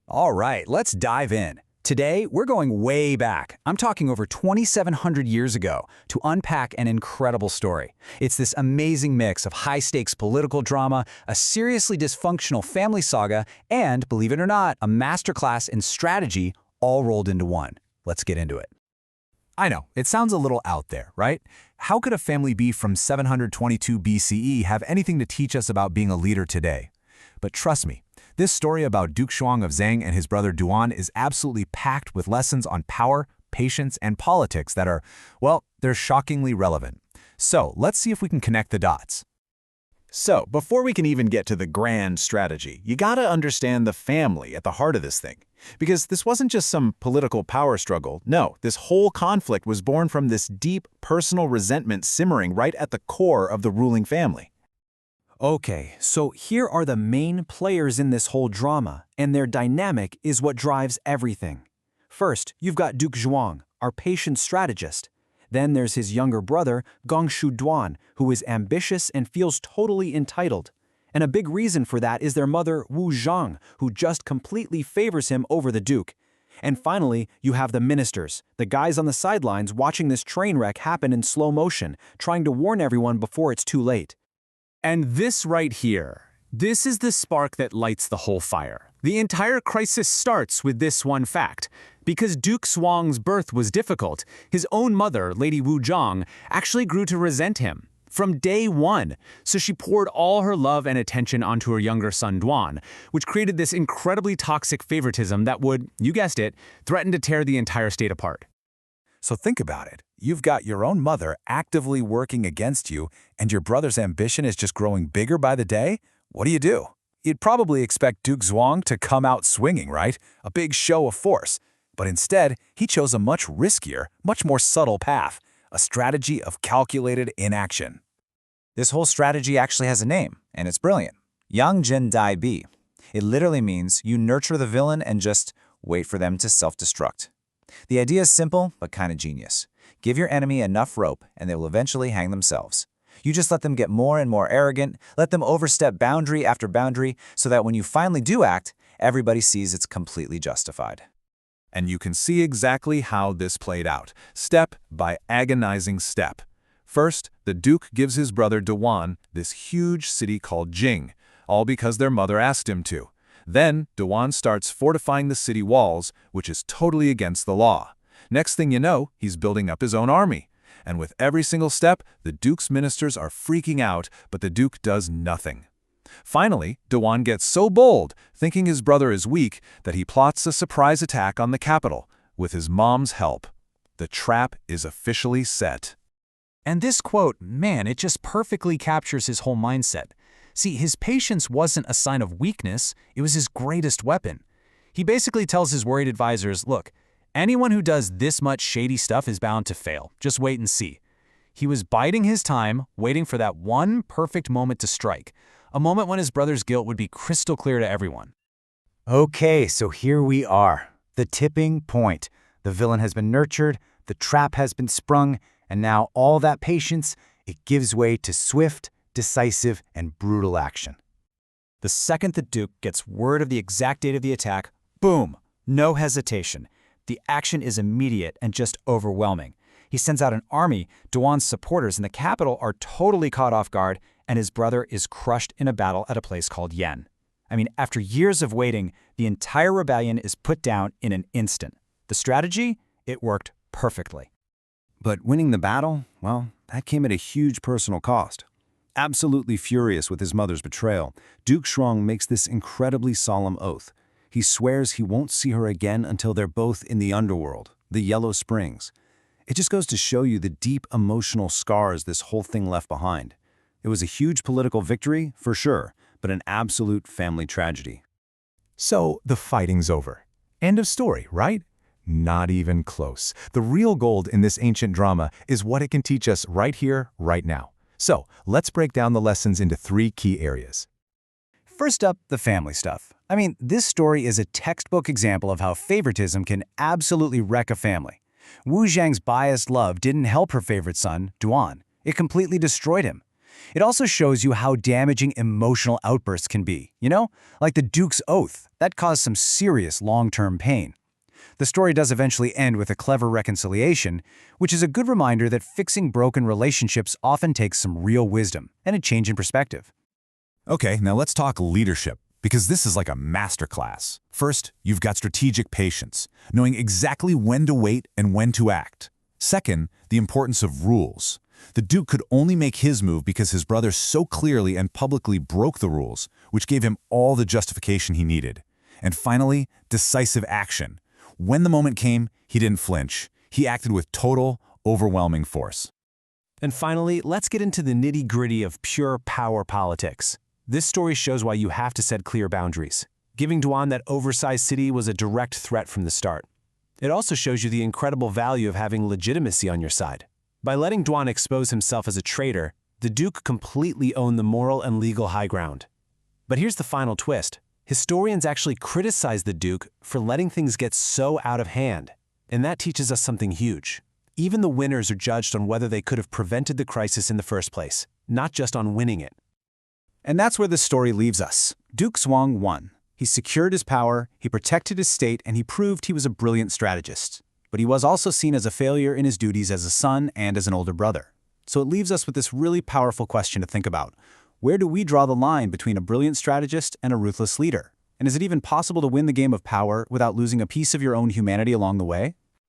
All right, let's dive in. Today, we're going way back. I'm talking over 2,700 years ago to unpack an incredible story. It's this amazing mix of high-stakes political drama, a seriously dysfunctional family saga, and, believe it or not, a masterclass in strategy all rolled into one. Let's get into it. I know, it sounds a little out there, right? How could a family be from 722 BCE have anything to teach us about being a leader today? But trust me, this story about Duke Zhuang of Zheng and his brother Duan is absolutely packed with lessons on power, patience, and politics that are, well, they're shockingly relevant. So let's see if we can connect the dots. So, before we can even get to the grand strategy, you gotta understand the family at the heart of this thing. Because this wasn't just some political power struggle. No, this whole conflict was born from this deep personal resentment simmering right at the core of the ruling family. Okay, so here are the main players in this whole drama, and their dynamic is what drives everything. First, you've got Duke Zhuang, our patient strategist. Then there's his younger brother, Gongshu Duan, who is ambitious and feels totally entitled. And a big reason for that is their mother, Wu Zhang, who just completely favors him over the duke. And finally, you have the ministers, the guys on the sidelines watching this train wreck happen in slow motion, trying to warn everyone before it's too late. And this right here, this is the spark that lights the whole fire. The entire crisis starts with this one fact. Because Duke Zhuang's birth was difficult, his own mother, Lady Wu Zhang, actually grew to resent him from day one. So she poured all her love and attention onto her younger son Duan, which created this incredibly toxic favoritism that would, you guessed it, threaten to tear the entire state apart. So think about it. You've got your own mother actively working against you, and your brother's ambition is just growing bigger by the day? What do? You'd probably expect Duke Zhuang to come out swinging, right? A big show of force. But instead, he chose a much riskier, much more subtle path, a strategy of calculated inaction. This whole strategy actually has a name, and it's brilliant. Yang Jin Dai Bi. It literally means you nurture the villain and just wait for them to self-destruct. The idea is simple, but kind of genius. Give your enemy enough rope, and they will eventually hang themselves. You just let them get more and more arrogant, let them overstep boundary after boundary, so that when you finally do act, everybody sees it's completely justified. And you can see exactly how this played out, step by agonizing step. First, the Duke gives his brother Duan this huge city called Jing, all because their mother asked him to. Then, Duan starts fortifying the city walls, which is totally against the law. Next thing you know, he's building up his own army. And with every single step, the Duke's ministers are freaking out, but the Duke does nothing. Finally, Duan gets so bold, thinking his brother is weak, that he plots a surprise attack on the capital, with his mom's help. The trap is officially set. And this quote, man, it just perfectly captures his whole mindset. See, his patience wasn't a sign of weakness, it was his greatest weapon. He basically tells his worried advisors, look, anyone who does this much shady stuff is bound to fail. Just wait and see. He was biding his time, waiting for that one perfect moment to strike, a moment when his brother's guilt would be crystal clear to everyone. Okay, so here we are. The tipping point. The villain has been nurtured, the trap has been sprung, and now all that patience, it gives way to swift, decisive, and brutal action. The second the Duke gets word of the exact date of the attack, boom, no hesitation. The action is immediate and just overwhelming. He sends out an army. Duan's supporters in the capital are totally caught off guard, and his brother is crushed in a battle at a place called Yan. I mean, after years of waiting, the entire rebellion is put down in an instant. The strategy? It worked perfectly. But winning the battle, well, that came at a huge personal cost. Absolutely furious with his mother's betrayal, Duke Zhuang makes this incredibly solemn oath. He swears he won't see her again until they're both in the underworld, the Yellow Springs. It just goes to show you the deep emotional scars this whole thing left behind. It was a huge political victory, for sure, but an absolute family tragedy. So the fighting's over. End of story, right? Not even close. The real gold in this ancient drama is what it can teach us right here, right now. So let's break down the lessons into 3 key areas. First up, the family stuff. I mean, this story is a textbook example of how favoritism can absolutely wreck a family. Wu Zhang's biased love didn't help her favorite son, Duan. It completely destroyed him. It also shows you how damaging emotional outbursts can be, like the Duke's oath. That caused some serious long-term pain. The story does eventually end with a clever reconciliation, which is a good reminder that fixing broken relationships often takes some real wisdom and a change in perspective. Okay, now let's talk leadership, because this is like a masterclass. First, you've got strategic patience, knowing exactly when to wait and when to act. Second, the importance of rules. The Duke could only make his move because his brother so clearly and publicly broke the rules, which gave him all the justification he needed. And finally, decisive action. When the moment came, he didn't flinch. He acted with total, overwhelming force. And finally, let's get into the nitty-gritty of pure power politics. This story shows why you have to set clear boundaries. Giving Duan that oversized city was a direct threat from the start. It also shows you the incredible value of having legitimacy on your side. By letting Duan expose himself as a traitor, the Duke completely owned the moral and legal high ground. But here's the final twist. Historians actually criticize the Duke for letting things get so out of hand. And that teaches us something huge. Even the winners are judged on whether they could have prevented the crisis in the first place, not just on winning it. And that's where the story leaves us. Duke Zhuang won. He secured his power, he protected his state, and he proved he was a brilliant strategist. But he was also seen as a failure in his duties as a son and as an older brother. So it leaves us with this really powerful question to think about. Where do we draw the line between a brilliant strategist and a ruthless leader? And is it even possible to win the game of power without losing a piece of your own humanity along the way?